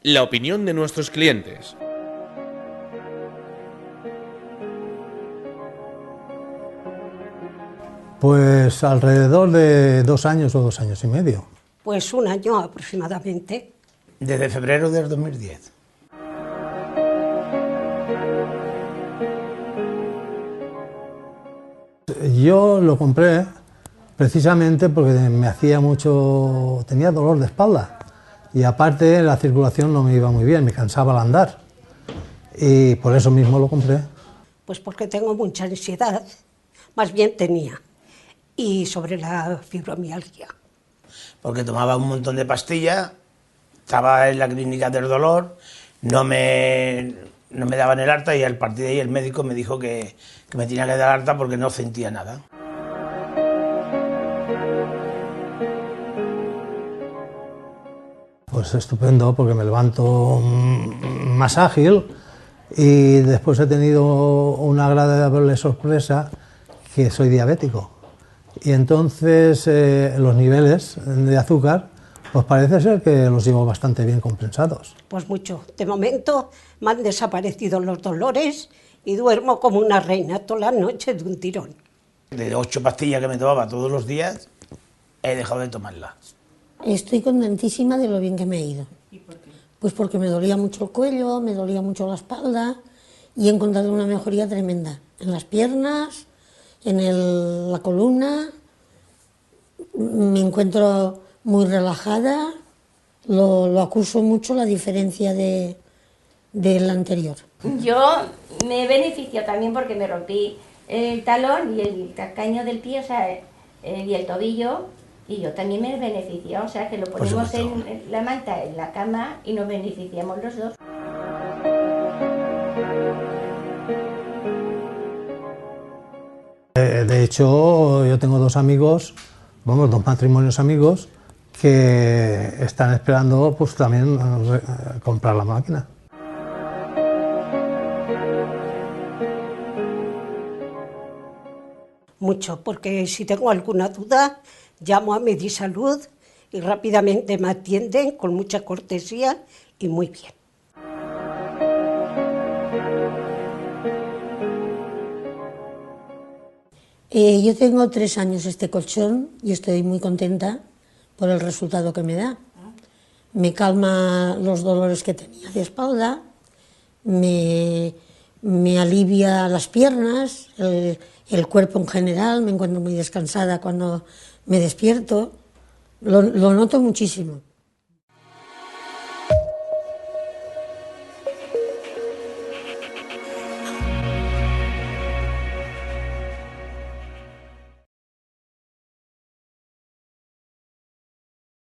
La opinión de nuestros clientes. Pues alrededor de 2 años o 2 años y medio. Pues 1 año aproximadamente. Desde febrero del 2010. Yo lo compré precisamente porque me hacía mucho... tenía dolor de espalda y aparte la circulación no me iba muy bien, me cansaba al andar y por eso mismo lo compré. Pues porque tengo mucha ansiedad, más bien tenía, y sobre la fibromialgia. Porque tomaba un montón de pastillas, estaba en la clínica del dolor, no me daban el alta y al partir de ahí el médico me dijo que me tenía que dar alta porque no sentía nada. Pues estupendo, porque me levanto más ágil y después he tenido una agradable sorpresa que soy diabético. Y entonces los niveles de azúcar, pues parece ser que los llevo bastante bien compensados. Pues mucho. De momento me han desaparecido los dolores y duermo como una reina toda la noche de un tirón. De 8 pastillas que me tomaba todos los días, he dejado de tomarlas. Estoy contentísima de lo bien que me he ido. ¿Y por qué? Pues porque me dolía mucho el cuello, me dolía mucho la espalda y he encontrado una mejoría tremenda en las piernas, en la columna. Me encuentro muy relajada, lo acuso mucho la diferencia del anterior. Yo me beneficio también porque me rompí el talón y el calcaño del pie, o sea, y el tobillo, y yo también me beneficio, o sea, que lo ponemos en la manta, en la cama, y nos beneficiamos los dos. De hecho, yo tengo 2 amigos, vamos, 2 matrimonios amigos, que están esperando pues también comprar la máquina. Mucho, porque si tengo alguna duda, llamo a Medisalud y rápidamente me atienden con mucha cortesía y muy bien. Yo tengo 3 años este colchón y estoy muy contenta por el resultado que me da. Me calma los dolores que tenía de espalda, me alivia las piernas, el cuerpo en general, me encuentro muy descansada cuando me despierto, lo noto muchísimo.